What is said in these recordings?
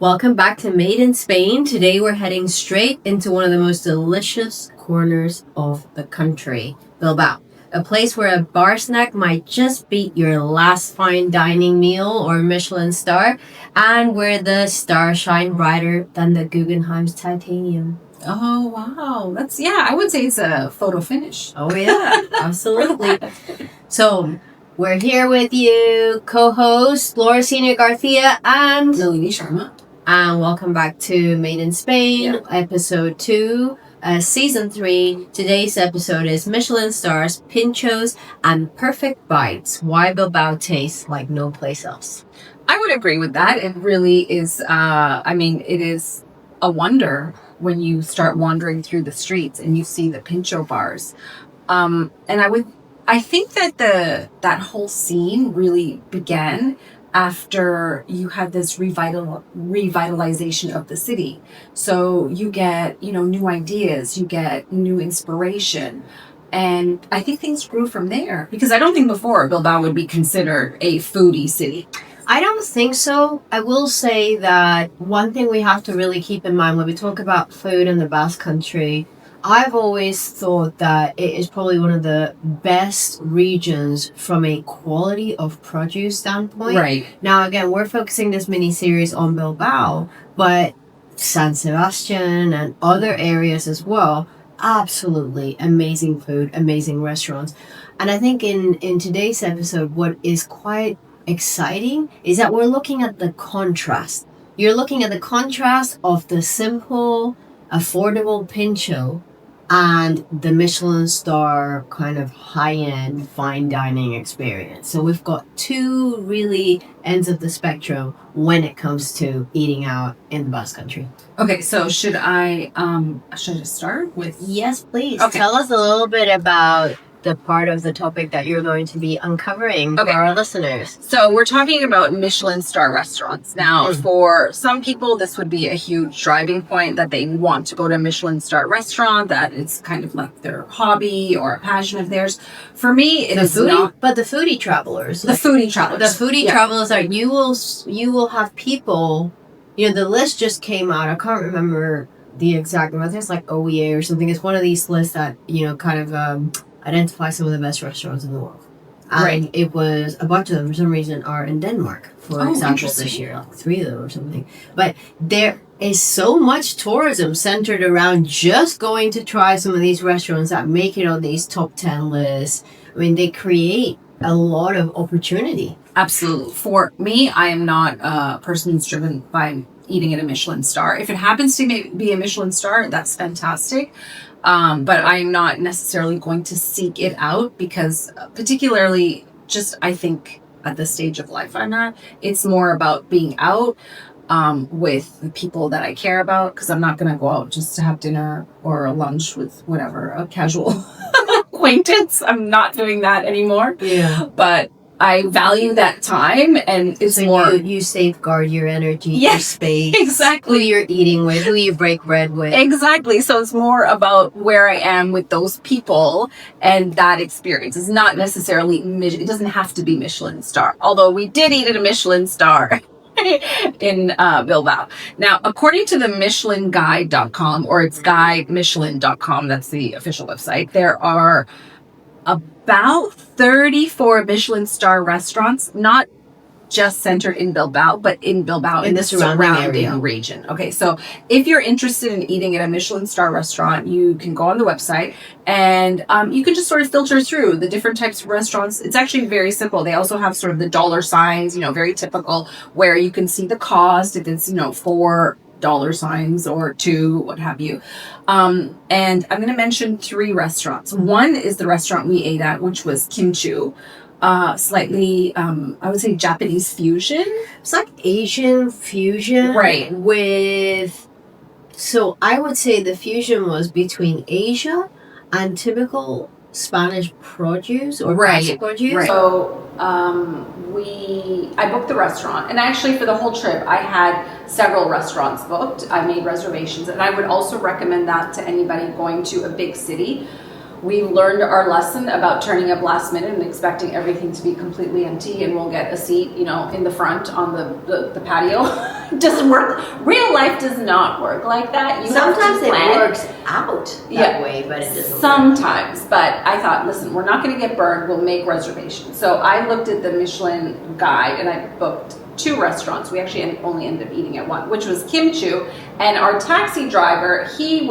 Welcome back to Made in Spain. Today we're heading straight into one of the most delicious corners of the country, Bilbao. A place where a bar snack might just beat your last fine dining meal or Michelin star, and where the stars shine brighter than the Guggenheim's titanium. Oh, wow. I would say it's a photo finish. Oh, yeah, absolutely. So, we're here with you, co-host Laura Senior Garcia and Nalini Sharma. And welcome back to Made in Spain, episode 2, season 3. Today's episode is Michelin stars, Pinchos, and perfect bites. Why Bilbao tastes like no place else. I would agree with that. It really is, it is a wonder when you start wandering through the streets and you see the Pincho bars. I think that that whole scene really began after you had this revitalization of the city. So you get, new ideas, you get new inspiration. And I think things grew from there. Because I don't think before Bilbao would be considered a foodie city. I don't think so. I will say that one thing we have to really keep in mind when we talk about food in the Basque Country, I've always thought that it is probably one of the best regions from a quality of produce standpoint. Right. Now, again, we're focusing this mini-series on Bilbao, but San Sebastian and other areas as well, absolutely amazing food, amazing restaurants. And I think in today's episode, what is quite exciting is that we're looking at the contrast. You're looking at the contrast of the simple, affordable Pincho and the Michelin star kind of high-end fine dining experience. So we've got two really ends of the spectrum when it comes to eating out in the Basque Country. Okay, so should I just start with? Yes, please. Okay. Tell us a little bit about the part of the topic that you're going to be uncovering for our listeners. So we're talking about Michelin star restaurants. Now, for some people, this would be a huge driving point that they want to go to a Michelin star restaurant, that it's kind of like their hobby or a passion of theirs. For me, it is not. But the foodie travelers. The foodie travelers. The foodie travelers are, you will have people, the list just came out. I can't remember the exact one. I think it's like OEA or something. It's one of these lists that, kind of identify some of the best restaurants in the world. And it was a bunch of them, for some reason, are in Denmark, for example, this year. Like 3 of them or something. But there is so much tourism centered around just going to try some of these restaurants that make it on these top 10 lists. I mean, they create a lot of opportunity. Absolutely. For me, I am not a person who's driven by eating at a Michelin star. If it happens to be a Michelin star, that's fantastic. But I'm not necessarily going to seek it out because particularly just I think at the stage of life I'm at, it's more about being out with the people that I care about, because I'm not going to go out just to have dinner or a lunch with whatever, a casual acquaintance. I'm not doing that anymore. Yeah. But I value that time, and it's so more... You safeguard your energy, your space. Exactly. Who you're eating with, who you break bread with. Exactly. So it's more about where I am with those people and that experience. It's not necessarily... It doesn't have to be Michelin star. Although we did eat at a Michelin star in Bilbao. Now, according to the MichelinGuide.com, or it's guidemichelin.com, that's the official website, there are about 34 Michelin star restaurants, not just centered in Bilbao, but in Bilbao in the surrounding region. Okay, so if you're interested in eating at a Michelin star restaurant, you can go on the website and you can just sort of filter through the different types of restaurants. It's actually very simple. They also have sort of the dollar signs, very typical, where you can see the cost, if it's, $4 or 2, what have you. And I'm going to mention 3 restaurants. One is the restaurant we ate at, which was Kimchoo. Slightly, I would say Japanese fusion. It's like Asian fusion. Right. So I would say the fusion was between Asia and typical Spanish produce or Basque produce. Right. So I booked the restaurant, and actually for the whole trip I had several restaurants booked. I made reservations, and I would also recommend that to anybody going to a big city. we learned our lesson about turning up last minute and expecting everything to be completely empty, and we'll get a seat, in the front on the patio. It doesn't work. Real life does not work like that. Sometimes it works out that way, but it doesn't sometimes work. But I thought, listen, we're not going to get burned. We'll make reservations. So I looked at the Michelin guide and I booked 2 restaurants. We actually only ended up eating at one, which was Kimchoo. And our taxi driver, he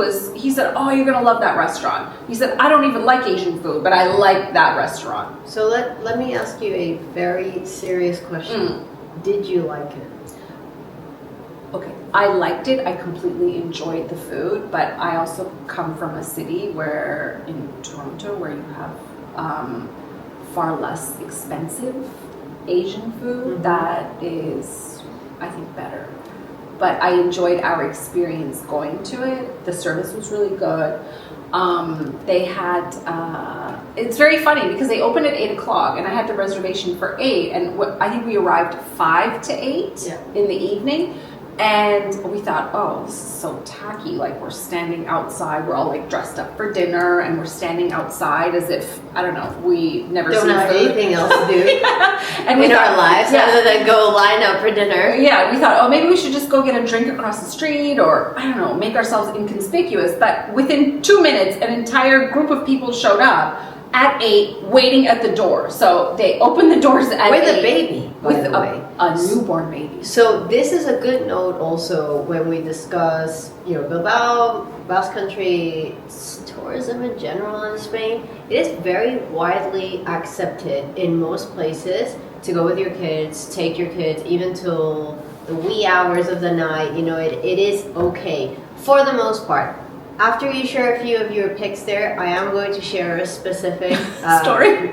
said, oh, you're gonna love that restaurant. He said, I don't even like Asian food, but I like that restaurant. So let me ask you a very serious question. Did you like it? Okay, I liked it. I completely enjoyed the food, but I also come from a city where, in Toronto, where you have far less expensive Asian food that is, I think, better. But I enjoyed our experience going to it. The service was really good. They had, it's very funny because they opened at 8 o'clock and I had the reservation for 8, and I think we arrived 5 to 8 in the evening. And we thought, oh, this is so tacky. Like, we're standing outside. We're all like dressed up for dinner, and we're standing outside as if, I don't know, we never don't have anything else to do and in our lives other than go line up for dinner. Yeah, we thought, oh, maybe we should just go get a drink across the street, or I don't know, make ourselves inconspicuous. But within 2 minutes, an entire group of people showed up at 8, waiting at the door. So they opened the doors at 8. With a baby, by the way. A newborn baby. So this is a good note also when we discuss, Bilbao, Basque Country, tourism in general in Spain. It is very widely accepted in most places to go with your kids, take your kids, even till the wee hours of the night. It is okay for the most part. After you share a few of your picks there, I am going to share a specific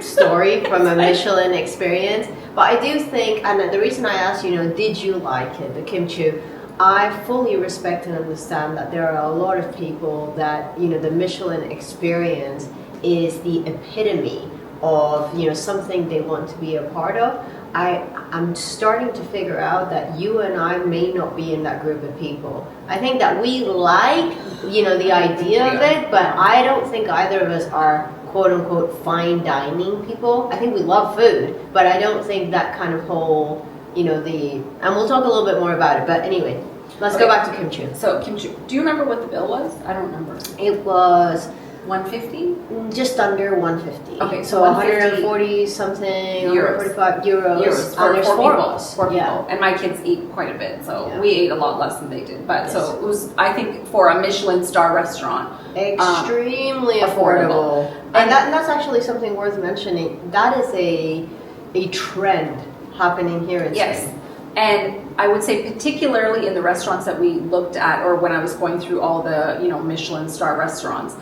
story from a Michelin experience. But I do think, and the reason I asked, did you like it, the Kimchoo? I fully respect and understand that there are a lot of people that, the Michelin experience is the epitome of, something they want to be a part of. I'm starting to figure out that you and I may not be in that group of people. I think that we like, the idea of it, but I don't think either of us are quote unquote fine dining people. I think we love food, but I don't think that kind of whole, and we'll talk a little bit more about it, but anyway, let's go back to Kimchoo. So Kimchoo, do you remember what the bill was? I don't remember. It was 150? Just under 150. Okay, so 140 something, euros. 145 euros. For there's 4 people. people. And my kids eat quite a bit, so we ate a lot less than they did. But so it was, I think, for a Michelin-starred restaurant, extremely affordable. And that's actually something worth mentioning. That is a trend happening here in Spain. And I would say particularly in the restaurants that we looked at, or when I was going through all the Michelin-starred restaurants,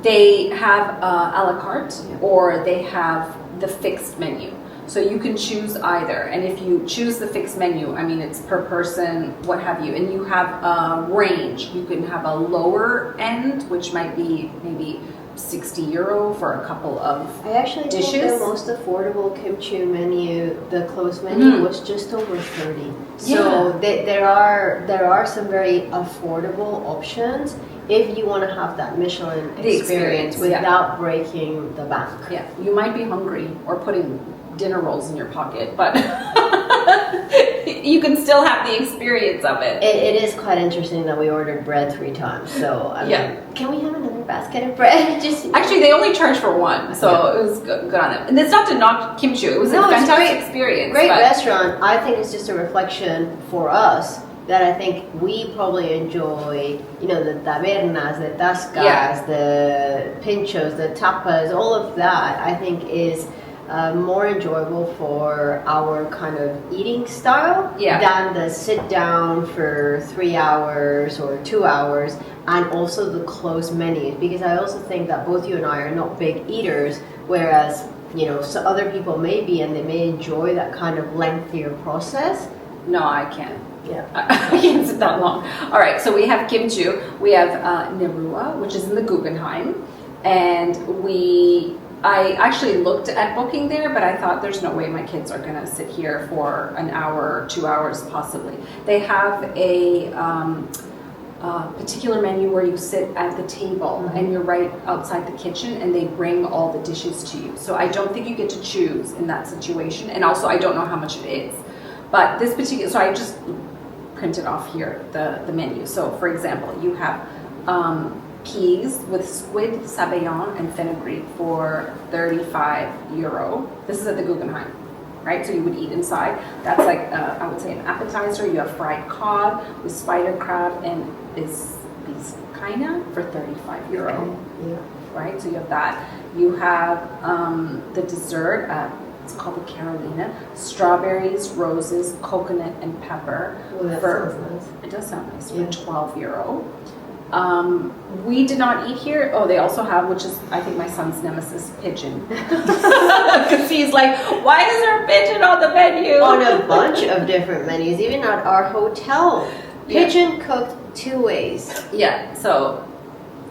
they have a la carte or they have the fixed menu. So you can choose either. And if you choose the fixed menu, I mean, it's per person, what have you, and you have a range. You can have a lower end, which might be maybe 60 euro for a couple of I actually dishes. think the most affordable Kimchoo menu, the closed menu, was just over 30. So there are some very affordable options if you want to have that Michelin experience without breaking the bank. Yeah, you might be hungry or putting dinner rolls in your pocket, but you can still have the experience of it. It is quite interesting that we ordered bread 3 times. So I mean, can we have another basket of bread? Actually, they only charged for 1, so it was good on them. And it's not to knock Kimchoo. It was a fantastic experience. Great restaurant. I think it's just a reflection for us that I think we probably enjoy, the tabernas, the tascas, the pinchos, the tapas, all of that I think is more enjoyable for our kind of eating style than the sit down for 3 hours or 2 hours, and also the closed menus, because I also think that both you and I are not big eaters, whereas so other people may be, and they may enjoy that kind of lengthier process. No, I can't. Yeah, I can't sit that long. All right, so we have Kimchoo, we have neighbourhood, which is in the Guggenheim, and I actually looked at booking there, but I thought there's no way my kids are going to sit here for an hour, 2 hours possibly. They have a particular menu where you sit at the table and you're right outside the kitchen and they bring all the dishes to you. So I don't think you get to choose in that situation. And also I don't know how much it is. But this particular, so I just printed off here the menu. So for example, you have peas with squid, sabayon, and fenugreek for €35. This is at the Guggenheim, right? So you would eat inside. That's like, I would say an appetizer. You have fried cod with spider crab and biscaina for €35. Yeah. Right? So you have that. You have the dessert, it's called the Carolina, strawberries, roses, coconut, and pepper. Oh, that sounds nice. It does sound nice, Yeah. for €12. We did not eat here. Oh, they also have, which is, I think, my son's nemesis, pigeon. Because he's like, why is there a pigeon on the menu? On a bunch of different menus, even at our hotel. Pigeon cooked 2 ways. Yeah, so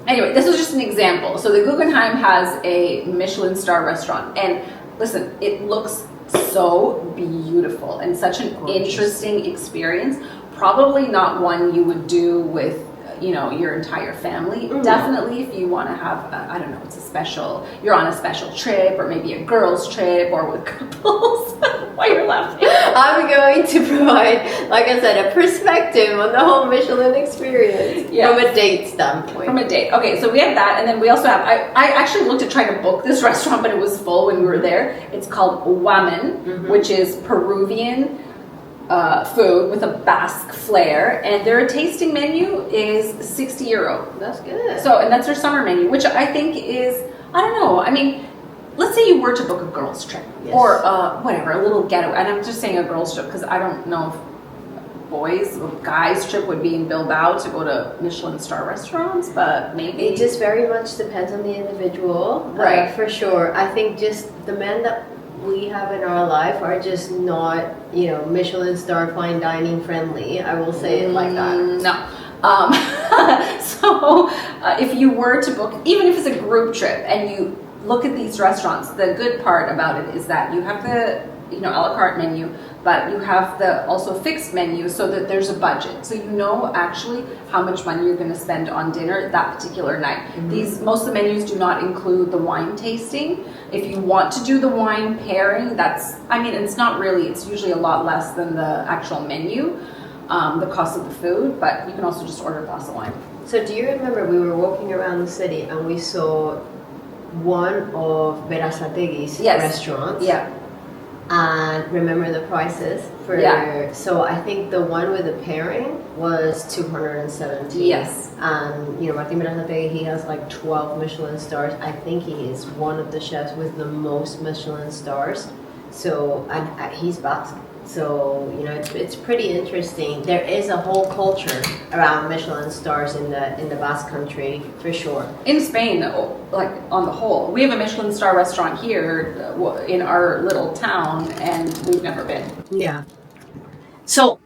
anyway, this was just an example. So the Guggenheim has a Michelin-starred restaurant. And listen, it looks so beautiful and such an interesting experience. Probably not one you would do with, you know, your entire family. Definitely if you want to have, I don't know, it's a special, you're on a special trip or maybe a girls trip or with couples. Why you're laughing? I'm going to provide, like I said, a perspective on the whole Michelin experience from a date standpoint. From a date. Okay, so we have that, and then we also have, I actually looked at trying to book this restaurant, but it was full when we were there. It's called Wamen, which is Peruvian food with a Basque flair, and their tasting menu is €60. That's good. So, and that's their summer menu, which I think is, I don't know, I mean, let's say you were to book a girls trip or whatever, a little getaway, and I'm just saying a girls trip because I don't know if boys or guys trip would be in Bilbao to go to Michelin-star restaurants, but maybe. It just very much depends on the individual, right? For sure. I think just the men that we have in our life are just not, you know, Michelin-star fine dining friendly. I will say it like that. No. So if you were to book, even if it's a group trip and you look at these restaurants, the good part about it is that you have the, you know, a la carte menu, but you have the also fixed menu so that there's a budget. So you know actually how much money you're going to spend on dinner that particular night. Most of the menus do not include the wine tasting. If you want to do the wine pairing, that's, I mean, it's not really, it's usually a lot less than the actual menu, the cost of the food, but you can also just order a glass of wine. So do you remember we were walking around the city and we saw one of Berasategi's restaurants? Yeah. And remember the prices for so I think the one with the pairing was 270. Yes. And you know, Martin Berasategui, he has like 12 Michelin stars. I think he is one of the chefs with the most Michelin stars. So and he's Basque. So you know, it's pretty interesting. There is a whole culture around Michelin stars in the Basque Country for sure. In Spain, like on the whole, we have a Michelin-star restaurant here in our little town, and we've never been. Yeah. So,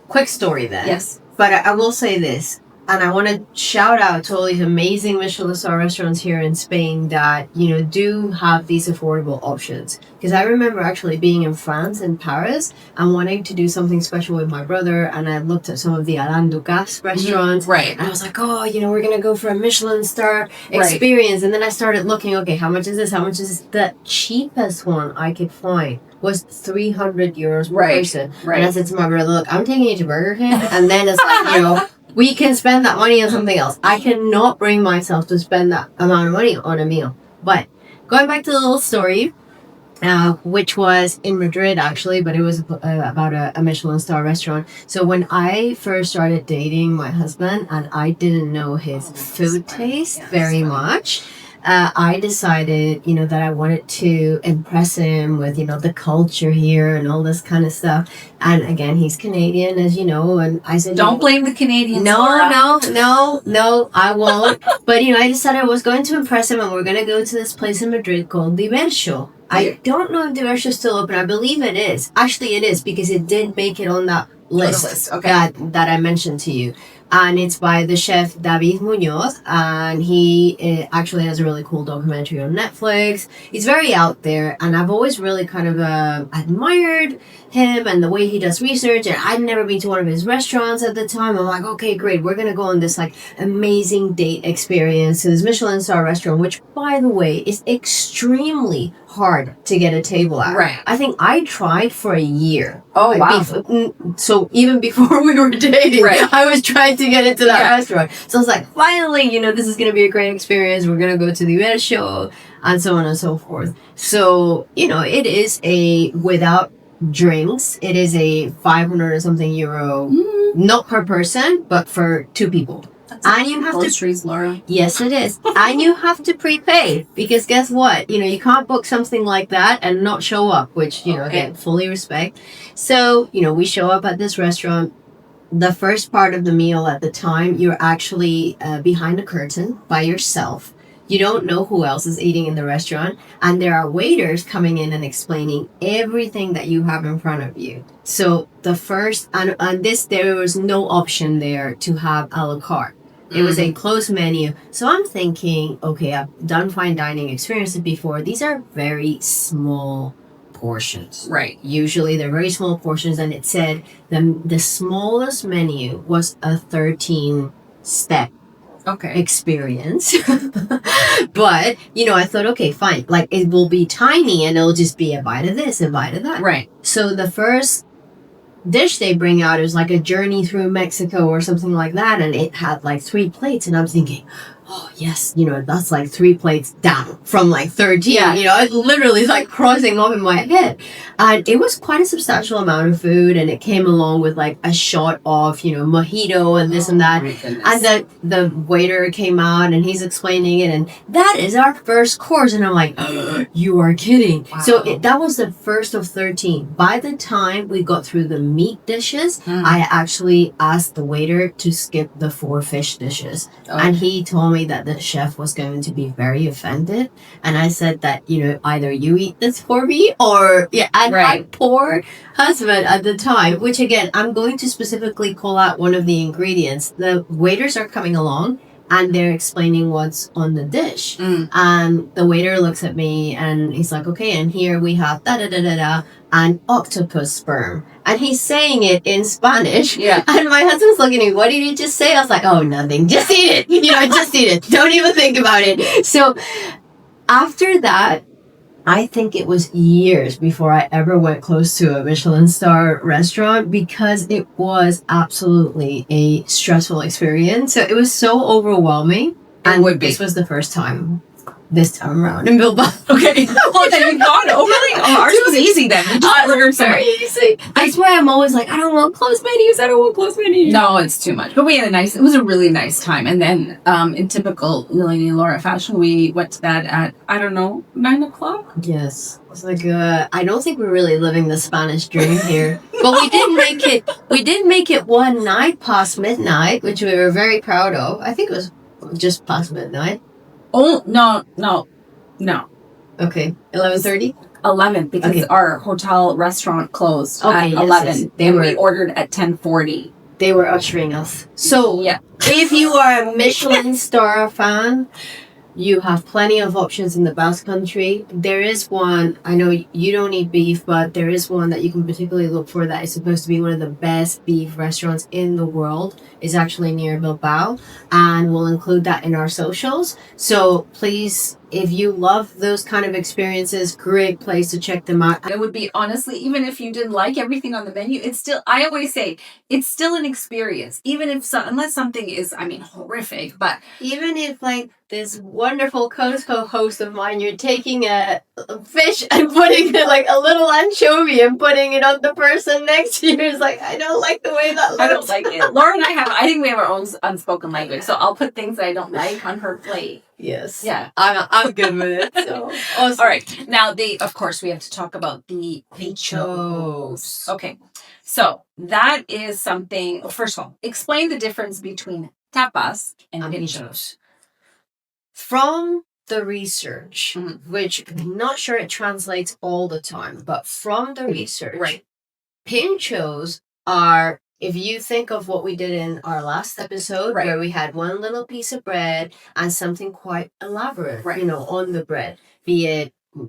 quick story then. Yes. But I will say this, and I want to shout out to all these amazing Michelin-star restaurants here in Spain that, you know, do have these affordable options. Because I remember actually being in France, in Paris, and wanting to do something special with my brother, and I looked at some of the Alain Ducasse restaurants. Right. And I was like, oh, you know, we're going to go for a Michelin-star experience. And then I started looking, okay, how much is this? How much is this? The cheapest one I could find was €300 per person. Right. And I said to my brother, look, I'm taking you to Burger King. And then it's like, you know, we can spend that money on something else. I cannot bring myself to spend that amount of money on a meal. But going back to the little story, which was in Madrid actually, but it was about a Michelin-star restaurant. So when I first started dating my husband and I didn't know his food taste very much, I decided, you know, that I wanted to impress him with, you know, the culture here and all this kind of stuff. And again, he's Canadian, as you know, and I said, don't blame the Canadians. No, I won't. But, you know, I decided I was going to impress him and we're going to go to this place in Madrid called Diverso. I don't know if Diverso is still open. I believe it is. Actually, it is because it did make it on that list Okay. that I mentioned to you. and it's by the chef David Munoz, and he actually has a really cool documentary on Netflix. He's very out there, and I've always really kind of admired him and the way he does research, and I'd never been to one of his restaurants at the time. I'm like, okay, great, we're gonna go on this like amazing date experience to this Michelin star restaurant, which by the way is extremely hard to get a table at. Right. I think I tried for a year. Oh, wow. So even before we were dating, right. I was trying to get into that restaurant. So I was like, finally, this is going to be a great experience. We're going to go to the event show and so on and so forth. So, it is without drinks, it is a 500 or something euro, not per person, but for 2 people. And you have groceries, Laura. Yes, it is. And you have to prepay, because guess what? You can't book something like that and not show up, which, again, fully respect. So, we show up at this restaurant. The first part of the meal at the time, you're actually behind a curtain by yourself. You don't know who else is eating in the restaurant. And there are waiters coming in and explaining everything that you have in front of you. So the first, and this, there was no option there to have a la carte. It was a closed menu. So I'm thinking, okay, I've done fine dining experiences before. These are very small portions. Right. Usually they're very small portions. And it said the smallest menu was a 13-step experience. But, I thought, okay, fine. Like, it will be tiny and it'll just be a bite of this, a bite of that. Right. So the first dish they bring out is like a journey through Mexico or something like that, and it had like 3 plates, and I'm thinking, oh yes, that's like 3 plates down from like 13. It literally is like crossing over my head. And it was quite a substantial amount of food, and it came along with like a shot of mojito and this and that. And the waiter came out and he's explaining it, and that is our first course. And I'm like, oh, you are kidding. Wow. So that was the first of 13. By the time we got through the meat dishes, I actually asked the waiter to skip the 4 fish dishes. And he told me that the chef was going to be very offended, and I said that either you eat this for me or my poor husband at the time, which again I'm going to specifically call out one of the ingredients. The waiters are coming along and they're explaining what's on the dish, and the waiter looks at me and he's like, okay, and here we have da da da da da and octopus sperm, and he's saying it in Spanish. And my husband's looking at me, what did you just say? I was like, oh, nothing, just eat it, just eat it, don't even think about it. So after that, I think it was years before I ever went close to a Michelin star restaurant, because it was absolutely a stressful experience. So it was so overwhelming. And this was the first time this time around in Bilbao. Okay. Well, then you've gone overly. Ours was easy then. We just ordered very easy. I swear I'm always like, I don't want closed menus. No, it's too much. But we had it was a really nice time. And then in typical Lily and Laura fashion, we went to that at, 9:00? Yes. It's like, I don't think we're really living the Spanish dream here. But we did make it one night past midnight, which we were very proud of. I think it was just past midnight. Oh, no. Okay, 11:30? 11, because our hotel restaurant closed at 11. We ordered at 10:40. They were ushering us. So, if you are a Michelin star fan, you have plenty of options in the Basque Country. There is one, I know you don't eat beef, but there is one that you can particularly look for that is supposed to be one of the best beef restaurants in the world. It's actually near Bilbao, and we'll include that in our socials. So please, if you love those kind of experiences, great place to check them out. It would be, honestly, even if you didn't like everything on the menu, it's still, I always say, it's still an experience. Even if, unless something is, horrific, but even if like this wonderful Costco host of mine, you're taking a fish and putting it like a little anchovy and putting it on the person next to you, it's like, I don't like the way that looks. I don't like it. Laura and I think we have our own unspoken language, so I'll put things I don't like on her plate. Yes. Yeah. I'm good with it. So awesome. All right. Now, of course, we have to talk about the Pinchos. Okay. So that is something, first of all, explain the difference between tapas and Pinchos. From the research, which I'm not sure it translates all the time, but from the research, Pinchos are if you think of what we did in our last episode, Right. where we had one little piece of bread and something quite elaborate, Right. you know, on the bread, be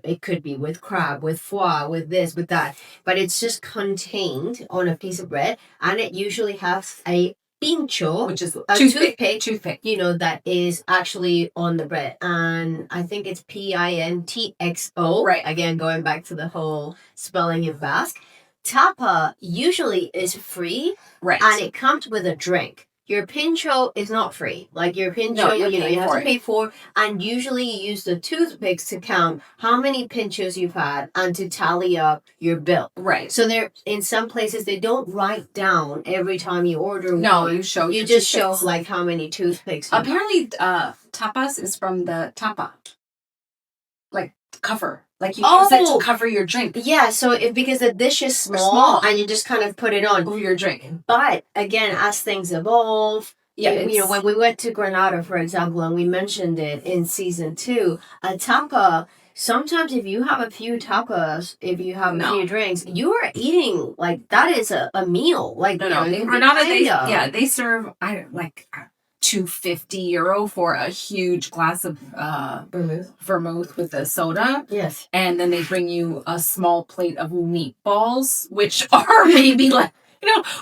it could be with crab, with foie, with this, with that, but it's just contained on a piece of bread, and it usually has a pincho, which is a toothpick, you know, that is actually on the bread, and I think it's Pintxo. Right. Again, going back to the whole spelling in Basque. Tapa usually is free, right, and it comes with a drink. Your pincho is not free. Like your pincho, you have to pay for, and usually you use the toothpicks to count how many pinchos you've had and to tally up your bill. Right. So there, in some places, they don't write down every time you order. No, one. you just show like how many toothpicks. Apparently, tapas is from the tapa, like cover. Like you use it to cover your drink. Yeah, so because the dish is small and you just kind of put it on over your drink. But again, as things evolve, you know, when we went to Granada, for example, and we mentioned it in season 2, a tapa. Sometimes if you have a few tapas, if you have a few drinks, you are eating like that is a meal. Like in Granada, they serve €250 for a huge glass of vermouth with a soda. Yes. And then they bring you a small plate of meatballs, which are maybe like,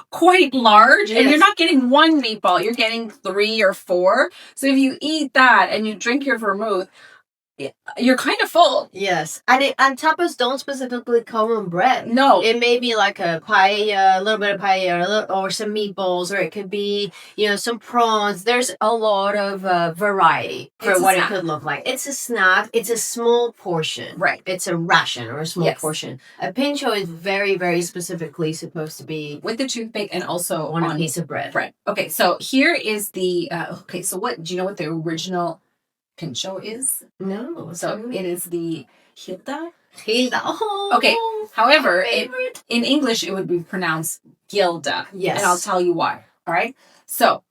quite large. Yes. And you're not getting one meatball, you're getting 3 or 4. So if you eat that and you drink your vermouth, you're kind of full. Yes. And tapas don't specifically come on bread. No. It may be like a paella, a little bit of paella, or some meatballs, or it could be, some prawns. There's a lot of variety for what it could look like. It's a snack. It's a small portion. Right. It's a ration or a small portion. A pincho is very, very specifically supposed to be with the toothpick and also on a piece of bread. Okay, so here is the, so do you know what the original Pinchos is? No. So it is the Hilda. Oh, okay. However, in English, it would be pronounced Gilda. Yes. And I'll tell you why. All right. So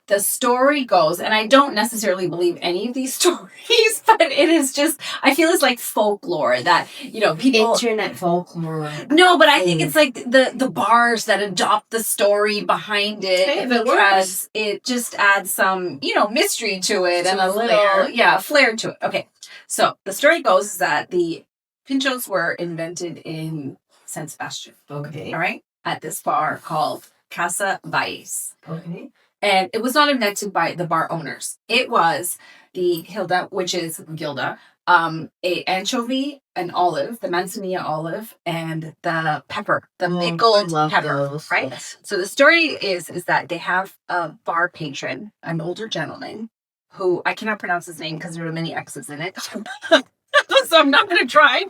the story goes, and I don't necessarily believe any of these stories, but it is just, I feel it's like folklore that, people... Internet folklore. No, but I think it's like the bars that adopt the story behind it because it just adds some, mystery to it and a little, flair to it. Okay. So the story goes that the Pinchos were invented in San Sebastian. Okay. All right. At this bar called Casa Valles. Okay. And it was not invented by the bar owners. It was the Hilda, which is Gilda, a anchovy, an olive, the manzanilla olive, and the pepper, the pickled pepper. Those. Right? Yes. So the story is that they have a bar patron, an older gentleman, who I cannot pronounce his name because there are many X's in it. So I'm not going to try.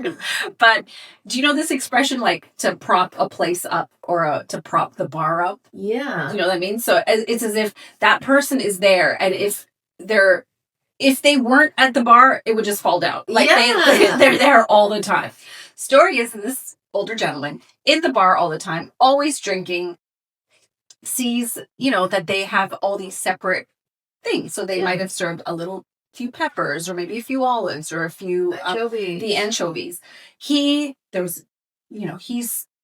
But do you know this expression, like to prop a place up or to prop the bar up? Yeah. Do you know what I mean? So it's as if that person is there, and if they weren't at the bar, it would just fall down. Like they're there all the time. Story is this older gentleman in the bar all the time, always drinking, sees, that they have all these separate things. So they might have served few peppers or maybe a few olives or a few the anchovies. He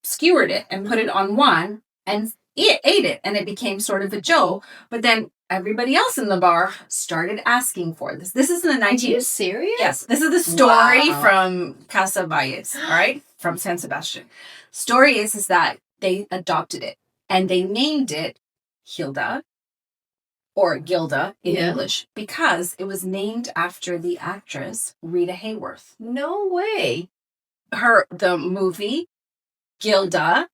skewered it and put it on one and ate it, and it became sort of a joke. But then everybody else in the bar started asking for this. This is in the 19th. Are you serious? Yes. This is the story from Casa Valles, all right? From San Sebastian. Story is that they adopted it and they named it Hilda, or Gilda in English, because it was named after the actress Rita Hayworth. No way. The movie Gilda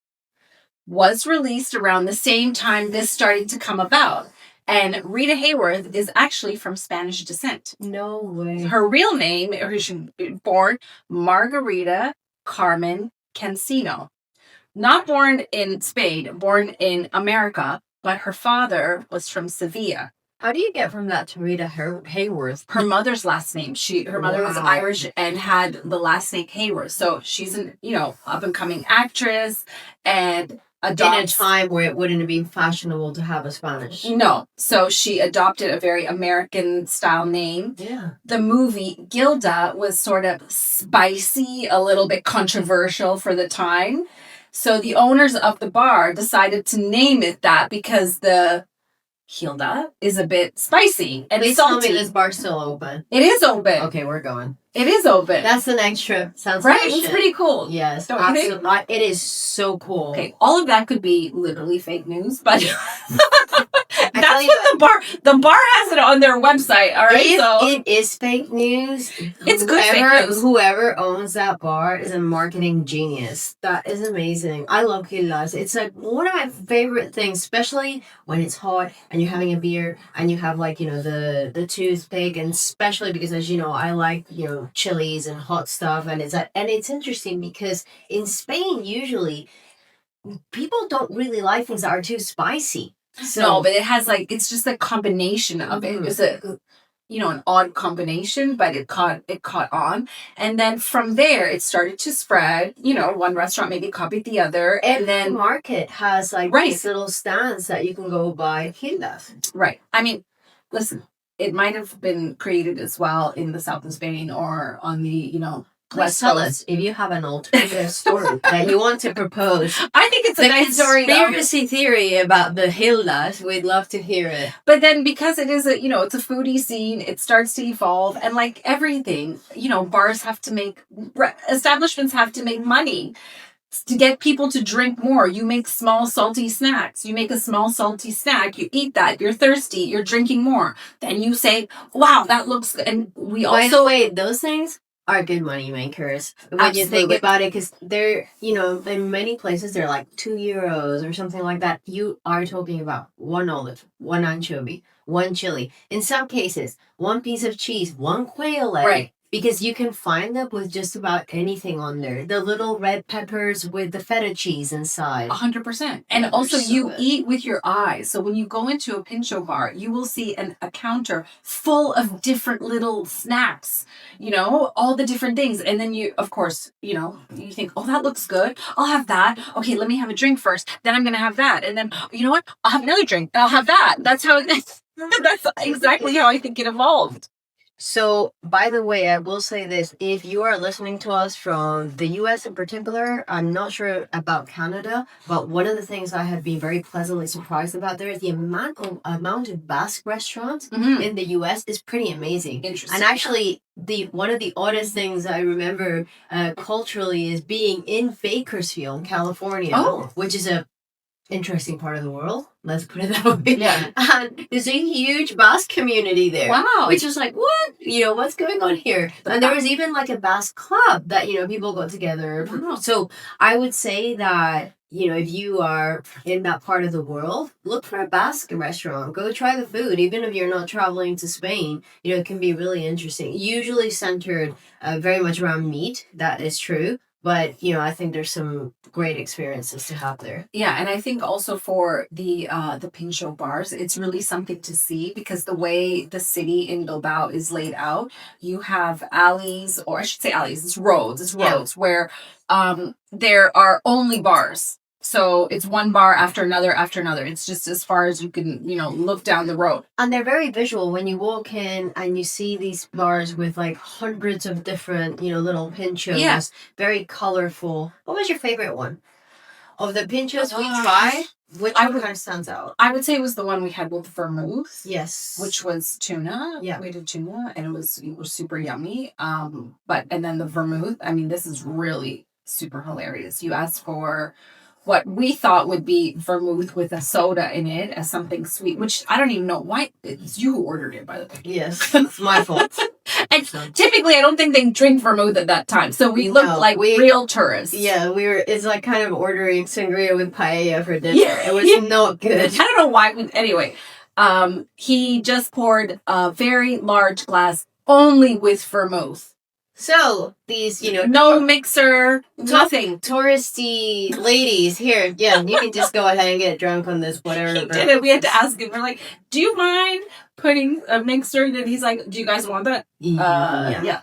was released around the same time this started to come about. And Rita Hayworth is actually from Spanish descent. No way. Her real name, she was born Margarita Carmen Cancino. Not born in Spain, born in America, but her father was from Sevilla. How do you get from that to Rita Hayworth? Her mother's last name. Her mother was Irish and had the last name Hayworth. So she's an, up and coming actress and adopts. In a time where it wouldn't have been fashionable to have a Spanish. No. So she adopted a very American style name. Yeah. The movie Gilda was sort of spicy, a little bit controversial for the time. So the owners of the bar decided to name it that because the Hilda is a bit spicy and Please salty. tell me this bar's still open. It is open. Okay, we're going. It is open. That's the next trip. Sounds right. like It's pretty cool. Yes, Don't you think? absolutely. It is so cool. Okay, all of that could be literally fake news, but that's you what the bar has it on their website. All right, If so it is fake news, it's good fake news. Whoever owns that bar is a marketing genius. That is amazing. I love Hildas. It's like one of my favorite things, especially when it's hot and you're having a beer and you have like, the toothpick, and especially because, as you know, I like, chilies and hot stuff, and it's interesting because in Spain usually people don't really like things that are too spicy. So, no, but it has it's just a combination of it. It's a an odd combination, but it caught on, and then from there it started to spread. One restaurant maybe copied the other, and then market has these little stands that you can go buy Hildas. Right. I mean, listen, it might have been created as well in the south of Spain or on the Please tell us if you have an alternative story that you want to propose. I think it's a nice story. Conspiracy theory about the Hildas. We'd love to hear it. But then because it is it's a foodie scene, it starts to evolve, and like everything, bars have to establishments have to make money to get people to drink more. You make small salty snacks. You make a small salty snack. You eat that. You're thirsty. You're drinking more. Then you say, "Wow, that looks good." And we also by the way, those things are good money makers when you think about it, because they're in many places they're like €2 or something like that. You are talking about one olive, one anchovy, one chili, in some cases one piece of cheese, one quail egg, right, because you can find them with just about anything on there. The little red peppers with the feta cheese inside. 100%. And also you eat with your eyes. So when you go into a Pincho bar, you will see a counter full of different little snacks, all the different things. And then you, of course, you think, oh, that looks good. I'll have that. Okay, let me have a drink first. Then I'm going to have that. And then, you know what? I'll have another drink. And I'll have that. That's exactly how I think it evolved. So, by the way, I will say this. If you are listening to us from the US in particular, I'm not sure about Canada, but one of the things I have been very pleasantly surprised about there is the amount of Basque restaurants in the US is pretty amazing. Interesting. And actually, one of the oddest things I remember culturally is being in Bakersfield, California, which is a interesting part of the world. Let's put it that way. Yeah. And there's a huge Basque community there. Wow. Which is like, what? What's going on here? And there was even like a Basque club that, people got together. Wow. So I would say that, if you are in that part of the world, look for a Basque restaurant. Go try the food. Even if you're not traveling to Spain, it can be really interesting. Usually centered very much around meat. That is true. But, I think there's some great experiences to have there. Yeah, and I think also for the Pincho bars, it's really something to see, because the way the city in Bilbao is laid out, you have alleys, or I should say alleys, it's roads where there are only bars. So it's one bar after another after another. It's just as far as you can, look down the road. And they're very visual when you walk in and you see these bars with like hundreds of different, little pinchos. Yeah. Very colorful. What was your favorite one? Of the pinchos we tried, which one kind of stands out? I would say it was the one we had with vermouth. Yes. Which was tuna. Yeah. We did tuna, and it was super yummy. And then the vermouth, I mean, this is really super hilarious. You asked for what we thought would be vermouth with a soda in it as something sweet, which I don't even know why. It's you who ordered it, by the way. Yes, it's my fault. And typically, I don't think they drink vermouth at that time, so we looked like real tourists. Yeah, it's like kind of ordering sangria with paella for dinner. Yeah, it was not good. I don't know why. Anyway, he just poured a very large glass only with vermouth. So these, no mixer, nothing. Touristy ladies here. Yeah, you can just go ahead and get drunk on this, whatever. He did it. We had to ask him. We're like, do you mind putting a mixer? And he's like, do you guys want that? Yeah.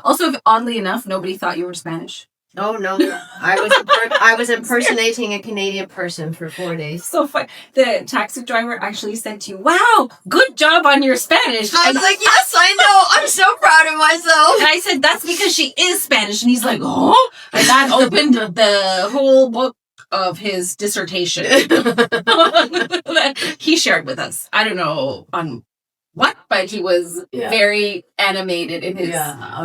Also, oddly enough, nobody thought you were Spanish. Oh no, I was impersonating a Canadian person for 4 days. So fun. The taxi driver actually said to you, "Wow, good job on your Spanish." I was like, "Yes, I know. I'm so proud of myself." And I said, "That's because she is Spanish." And he's like, "Oh," and that opened the whole book of his dissertation that he shared with us. I don't know on what, but he was very animated in his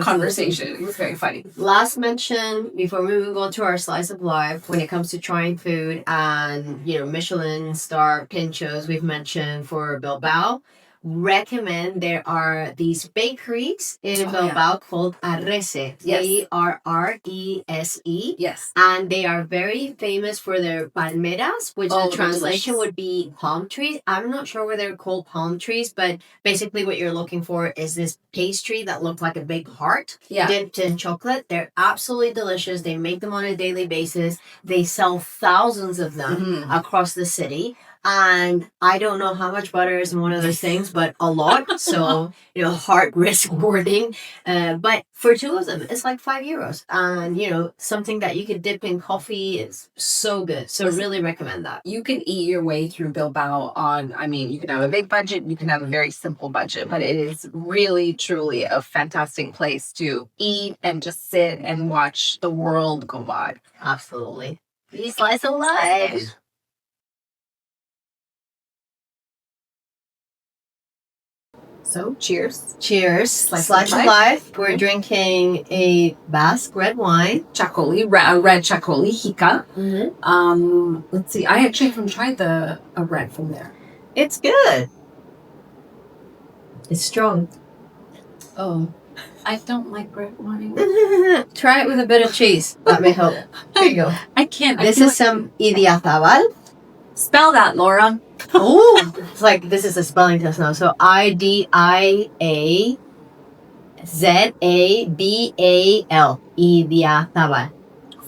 conversation. It was very funny. Last mention before we move on to our slice of life when it comes to trying food and Michelin-starred Pinchos we've mentioned for Bilbao. Recommend there are these bakeries in Bilbao called Arrese. Yes. Arrese. Yes. And they are very famous for their palmeras, which the translation would be palm trees. I'm not sure whether they're called palm trees, but basically what you're looking for is this pastry that looks like a big heart dipped in chocolate. They're absolutely delicious. They make them on a daily basis. They sell thousands of them across the city. And I don't know how much butter is in one of those things, but a lot. So, heart risk rewarding. But for two of them, it's like €5. And, something that you could dip in coffee is so good. So really recommend that. You can eat your way through Bilbao you can have a big budget, you can have a very simple budget, but it is really, truly a fantastic place to eat and just sit and watch the world go by. Absolutely. Slice of life. So, cheers. Cheers. Slice of life. We're drinking a Basque red wine. Chacoli, red Chacoli, Jica. Let's see. I actually haven't tried a red from there. It's good. It's strong. Oh, I don't like red wine. Try it with a bit of cheese. That may help. There you go. I can't. This is some Idiazabal. Spell that, Laura. Oh, it's like this is a spelling test now. So Idiazabal. Idiazabal.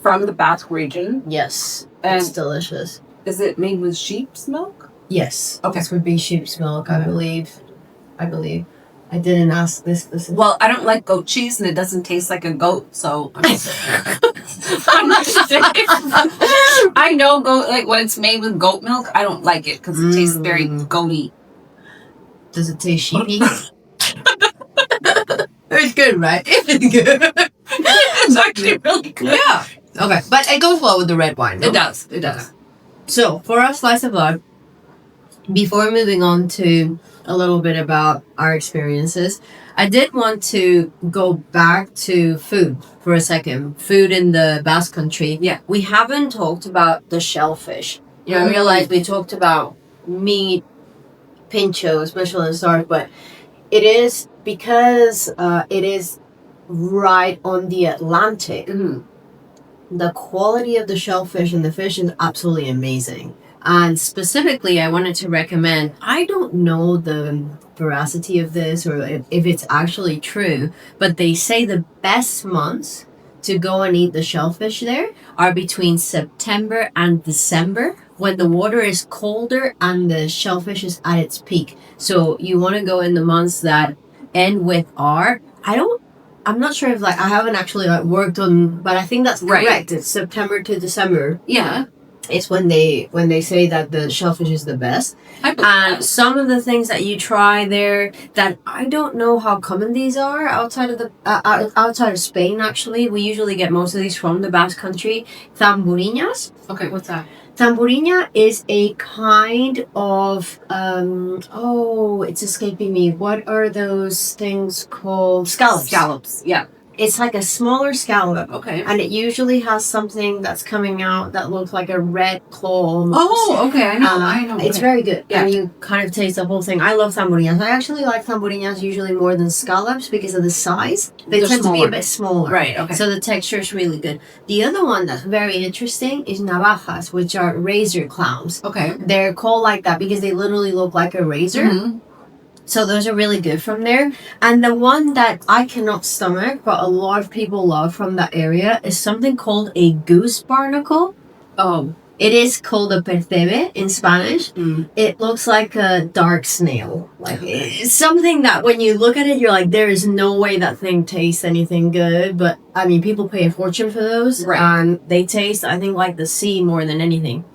From the Basque region. Yes, and it's delicious. Is it made with sheep's milk? Yes. Okay. This would be sheep's milk, I believe. I didn't ask this. Well, I don't like goat cheese, and it doesn't taste like a goat, so I'm just I know goat, like when it's made with goat milk, I don't like it because it tastes very goaty. Does it taste sheepy? It's good, right? It's good. It's actually really good. Yeah. Okay, but it goes well with the red wine. No? It does. It does. So, for our slice of life, before moving on to a little bit about our experiences, I did want to go back to food for a second. Food in the Basque Country. Yeah. We haven't talked about the shellfish. I realized we talked about meat, Pinchos, Michelin-starred, but it is because it is right on the Atlantic. The quality of the shellfish and the fish is absolutely amazing. And specifically, I wanted to recommend, I don't know the veracity of this or if it's actually true, but they say the best months to go and eat the shellfish there are between September and December, when the water is colder and the shellfish is at its peak. So you want to go in the months that end with R. I'm not sure if I haven't actually worked on, but I think that's correct. Right. It's September to December. Yeah. It's when they say that the shellfish is the best. And some of the things that you try there that I don't know how common these are outside of outside of Spain. Actually, we usually get most of these from the Basque Country. Tamburiñas. Okay, what's that? Tamburiña is a kind of it's escaping me. What are those things called? Scallops. Scallops. Yeah. It's like a smaller scallop. Okay. And it usually has something that's coming out that looks like a red claw almost. Oh, okay. I know. It's very good. Yeah. And you kind of taste the whole thing. I love tamburiñas. I actually like tamburiñas usually more than scallops because of the size. They tend to be a bit smaller. Right, okay. So the texture is really good. The other one that's very interesting is navajas, which are razor clams. Okay. They're called like that because they literally look like a razor. Mm-hmm. So those are really good from there. And the one that I cannot stomach, but a lot of people love from that area, is something called a goose barnacle. Oh. It is called a percebe in Spanish. It looks like a dark snail. Like it's something that when you look at it, you're like, there is no way that thing tastes anything good. But I mean, people pay a fortune for those. Right. And they taste, I think, like the sea more than anything.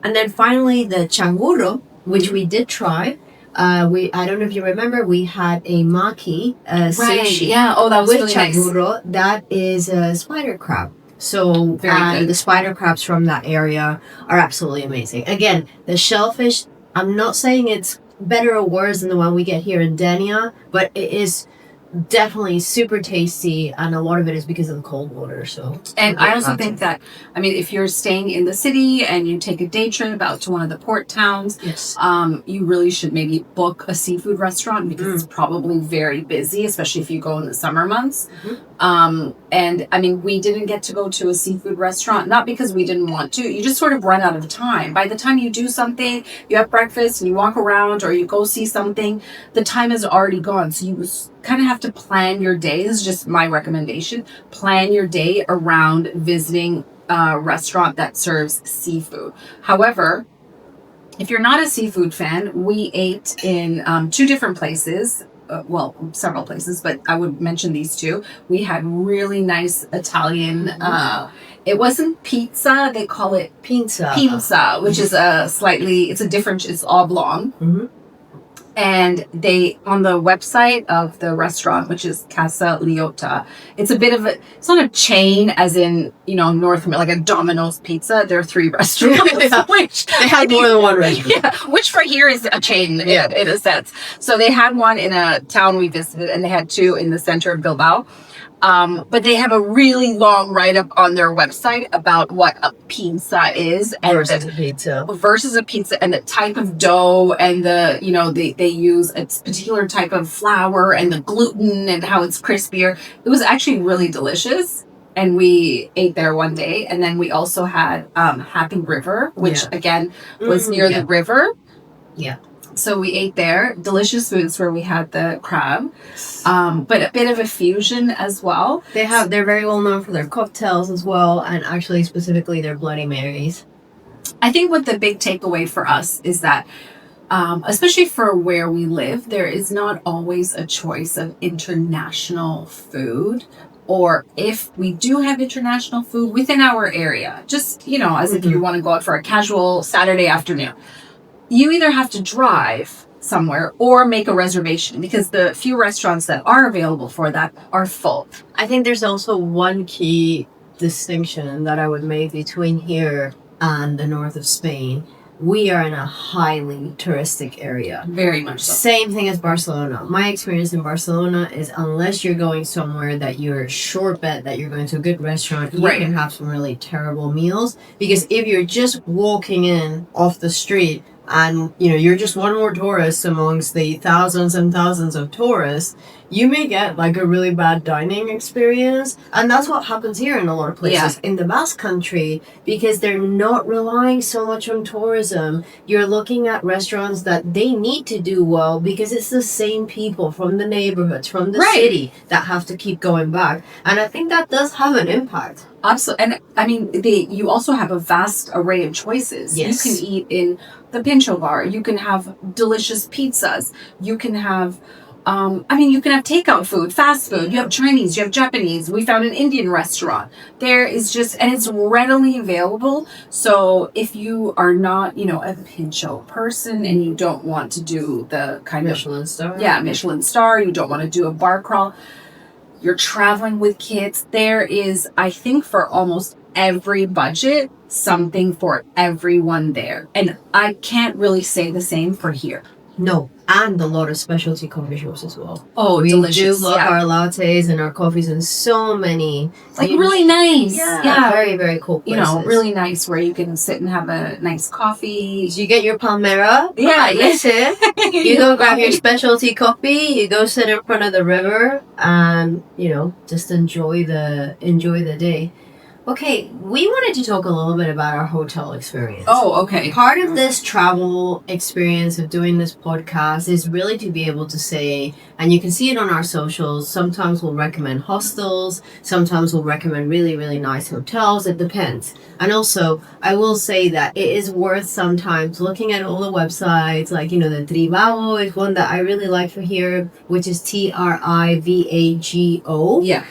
And then finally, the changurro, which we did try. I don't know if you remember, we had a maki sushi. Yeah. Oh, that was with really nice. changurro. That is a spider crab. So, Very and good. the spider crabs from that area are absolutely amazing. Again, the shellfish, I'm not saying it's better or worse than the one we get here in Denia, but it is definitely super tasty, and a lot of it is because of the cold water. So, And I also think that, I mean, if you're staying in the city and you take a day trip out to one of the port towns, yes, you really should maybe book a seafood restaurant because it's probably very busy, especially if you go in the summer months. And I mean, we didn't get to go to a seafood restaurant, not because we didn't want to. You just sort of run out of time. By the time you do something, you have breakfast and you walk around or you go see something, the time is already gone. So you kind of have to plan your day. This is just my recommendation. Plan your day around visiting a restaurant that serves seafood. However, if you're not a seafood fan, we ate in 2 different places. Well, several places, but I would mention these 2. We had really nice Italian. It wasn't pizza; they call it pinza, which is it's oblong. And they, on the website of the restaurant, which is Casa Liotta, it's it's not a chain as in, North America, like a Domino's Pizza. There are 3 restaurants, which they have more than one restaurant. Yeah, which for here is a chain in a sense. So they had one in a town we visited, and they had 2 in the center of Bilbao. But they have a really long write-up on their website about what a pizza is versus a pizza, and the type of dough, and they use a particular type of flour and the gluten and how it's crispier. It was actually really delicious. And we ate there one day, and then we also had Happy River, which again was near the river. Yeah. So we ate there. Delicious foods where we had the crab, but a bit of a fusion as well. They're very well known for their cocktails as well, and actually specifically their Bloody Marys. I think what the big takeaway for us is that, especially for where we live, there is not always a choice of international food. Or if we do have international food within our area, just, as if you want to go out for a casual Saturday afternoon, you either have to drive somewhere or make a reservation because the few restaurants that are available for that are full. I think there's also one key distinction that I would make between here and the north of Spain. We are in a highly touristic area. Very much so. Same thing as Barcelona. My experience in Barcelona is unless you're going somewhere that you're sure bet that you're going to a good restaurant, you can have some really terrible meals. Because if you're just walking in off the street and you're just one more tourist amongst the thousands and thousands of tourists, you may get like a really bad dining experience. And that's what happens here in a lot of places in the Basque Country, because they're not relying so much on tourism. You're looking at restaurants that they need to do well because it's the same people from the neighborhoods, from the city that have to keep going back. And I think that does have an impact. Absolutely. And I mean, you also have a vast array of choices. Yes. You can eat in the Pinchos bar. You can have delicious pizzas. You can have you can have takeout food, fast food. You have Chinese, you have Japanese. We found an Indian restaurant. There is and it's readily available. So if you are not, a Pinchos person and you don't want to do the kind Michelin-starred. Michelin-starred, you don't want to do a bar crawl, you're traveling with kids, there is, I think, for almost every budget, something for everyone there. And I can't really say the same for here. No, and a lot of specialty coffee shops as well. Oh, we delicious. do love our lattes and our coffees and so many. Like really nice. Yeah. Very, very cool places. Really nice where you can sit and have a nice coffee. So you get your Palmera. Yeah, listen. You go grab your specialty coffee, you go sit in front of the river and, just enjoy the day. Okay, we wanted to talk a little bit about our hotel experience. Oh, okay. Part of this travel experience of doing this podcast is really to be able to say, and you can see it on our socials, sometimes we'll recommend hostels, sometimes we'll recommend really, really nice hotels. It depends. And also, I will say that it is worth sometimes looking at all the websites, like, the Trivago is one that I really like for here, which is Trivago. Yeah.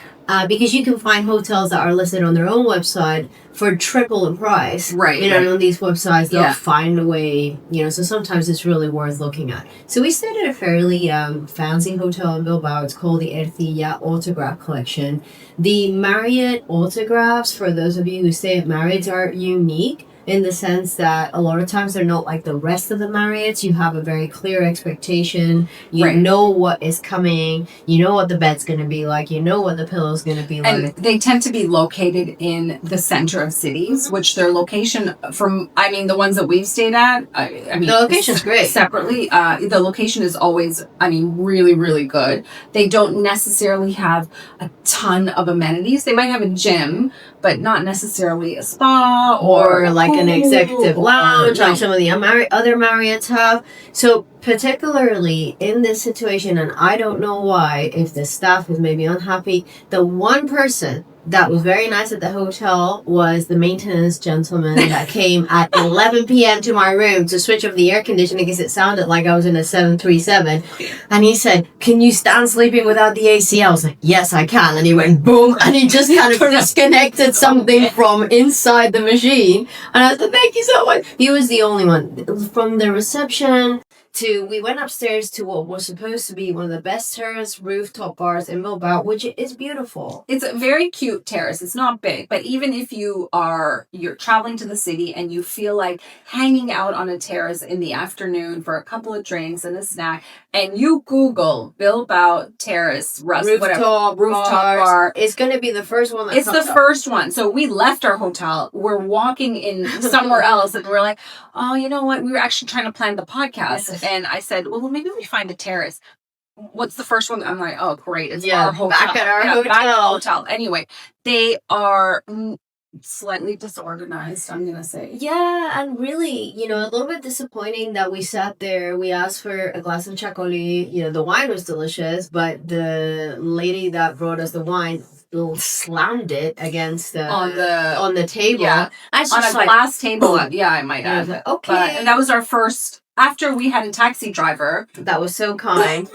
Because you can find hotels that are listed on their own website for triple the price. Right. You know, on these websites, they'll Yeah. find a way, you know, so sometimes it's really worth looking at. So we stayed at a fairly fancy hotel in Bilbao. It's called the Ercilla Autograph Collection. The Marriott autographs, for those of you who stay at Marriott, are unique in the sense that a lot of times they're not like the rest of the Marriotts. You have a very clear expectation. You Right. know what is coming. You know what the bed's going to be like. You know what the pillow's going to be And like. they tend to be located in the center of cities, which their location from, I mean, the ones that we've stayed at, I mean, The location's great. Separately, the location is always, I mean, really, really good. They don't necessarily have a ton of amenities. They might have a gym, but not necessarily a spa Or like an executive pool lounge, or- like some of the other Marriotts have. So particularly in this situation, and I don't know why, if the staff is maybe unhappy, the one person that was very nice at the hotel was the maintenance gentleman that came at 11 p.m. to my room to switch off the air conditioning because it sounded like I was in a 737. And he said, "Can you stand sleeping without the AC?" I was like, "Yes, I can." And he went boom, and he just kind of disconnected something from inside the machine. And I said, "Thank you so much." He was the only one. From the reception we went upstairs to what was supposed to be one of the best terrace rooftop bars in Bilbao, which is beautiful. It's a very cute terrace. It's not big, but even if you're traveling to the city and you feel like hanging out on a terrace in the afternoon for a couple of drinks and a snack, and you Google Bilbao terrace rooftop bar, it's going to be the first one that it's comes the up. first one. So we left our hotel. We're walking in somewhere else, and we're like, "Oh, you know what? We were actually trying to plan the podcast." Yes. And I said, well, maybe we find a terrace. What's the first one? I'm like, oh, great. It's Yeah, our hotel. back at our hotel. Back at our hotel. Anyway, they are slightly disorganized, I'm going to say. Yeah, and really, you know, a little bit disappointing that we sat there. We asked for a glass of chacoli. You know, the wine was delicious, but the lady that brought us the wine slammed it against on the table. Yeah, on a glass table. Yeah, I might add. Like, okay. And that was our first. After we had a taxi driver that was so kind,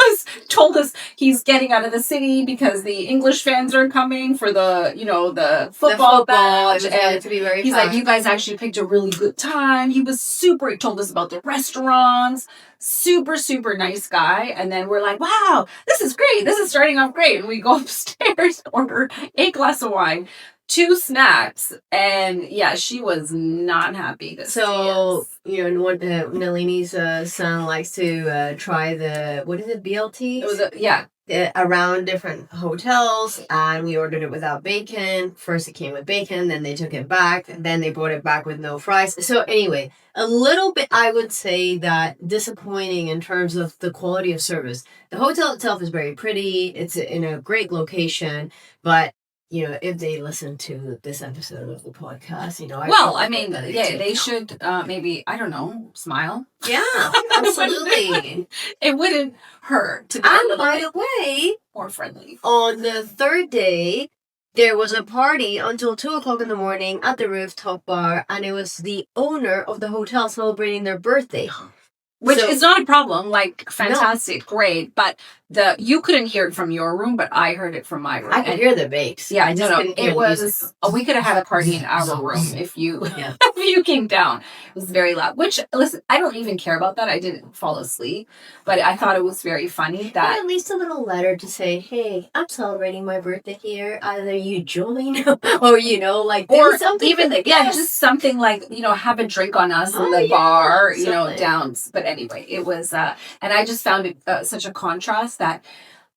told us he's getting out of the city because the English fans are coming for the football badge, and to be very he's fast. like, you guys actually picked a really good time. He was super. He told us about the restaurants. Super, super nice guy. And then we're like, wow, this is great. This is starting off great. And we go upstairs, order a glass of wine, 2 snacks, and yeah, she was not happy. So, you know, what Nalini's son likes to try the, what is it, BLT? It was around different hotels, and we ordered it without bacon. First it came with bacon, then they took it back, then they brought it back with no fries. So anyway, a little bit, I would say, that disappointing in terms of the quality of service. The hotel itself is very pretty. It's in a great location, but you know, if they listen to this episode of the podcast, you know, they should maybe, I don't know, smile. Yeah, absolutely. It wouldn't hurt to be and by the way, more friendly. On the third day, there was a party until 2:00 in the morning at the rooftop bar, and it was the owner of the hotel celebrating their birthday. Which is not a problem, like, fantastic, great, but you couldn't hear it from your room, but I heard it from my room. I could hear the bass. Yeah, it was, we could have had a party in our room if you came down. It was very loud, which, listen, I don't even care about that. I didn't fall asleep, but I thought it was very funny that... at least a little letter to say, hey, I'm celebrating my birthday here. Either you join or, you know, like, or something even, just something like, you know, have a drink on us in the bar, you know, down. But anyway, it was, and I just found it such a contrast that,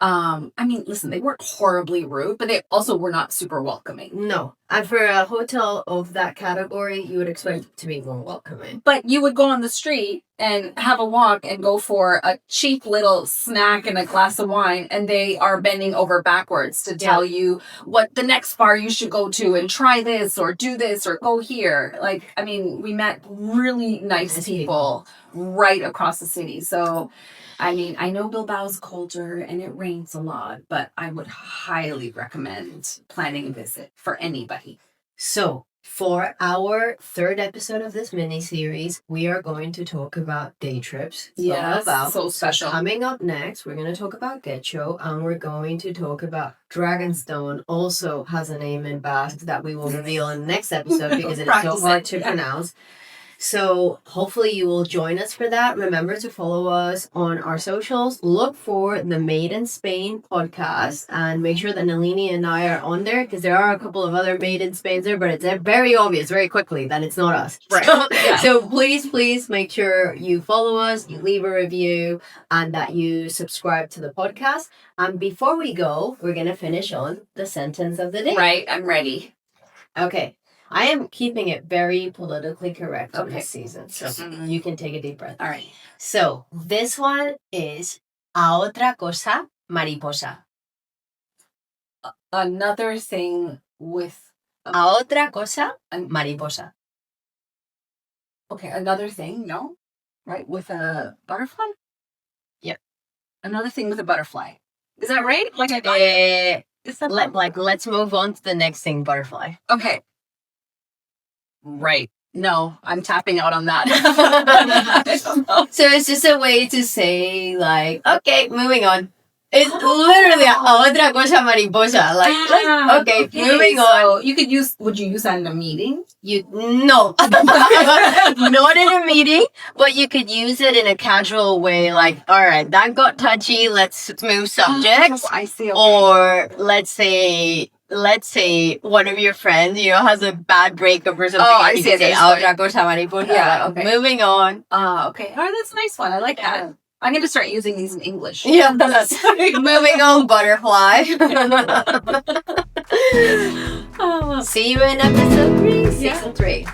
I mean, listen, they weren't horribly rude, but they also were not super welcoming. No. And for a hotel of that category, you would expect it to be more welcoming. But you would go on the street and have a walk and go for a cheap little snack and a glass of wine, and they are bending over backwards to tell you what the next bar you should go to and try this or do this or go here. Like, I mean, we met really nice people right across the city. So, I mean, I know Bilbao's colder and it rains a lot, but I would highly recommend planning a visit for anybody. So, For our third episode of this mini-series, we are going to talk about day trips. Yes, so special. Coming up next, we're going to talk about Getxo, and we're going to talk about Dragonstone. Also has a name in Basque that we will reveal in the next episode because it's so hard to pronounce. So hopefully you will join us for that. Remember to follow us on our socials. Look for the Made in Spain podcast and make sure that Nalini and I are on there because there are a couple of other Made in Spains there, but it's very obvious very quickly that it's not us. Right. So please make sure you follow us, you leave a review, and that you subscribe to the podcast. And before we go, we're going to finish on the sentence of the day. Right, I'm ready. Okay. I am keeping it very politically correct this season, so you can take a deep breath. All right. So this one is a otra cosa mariposa. Another thing with A otra cosa mariposa. Okay, another thing, no? Right, with a butterfly? Yep. Another thing with a butterfly. Is that right? Like let's move on to the next thing, butterfly. Okay. Right. No, I'm tapping out on that. So it's just a way to say, like, okay, moving on. It's literally a otra cosa mariposa. Okay, moving on. Would you use that in a meeting? No. Not in a meeting, but you could use it in a casual way, like, all right, that got touchy, let's move subjects. I see. Okay. Or let's say one of your friends, has a bad breakup or something. Oh, I see. Otra cosa mariposa. Yeah, okay. Moving on. Okay. All right, that's a nice one. I like that. I'm going to start using these in English. Yeah, moving on, butterfly. See you in episode 3, season 3.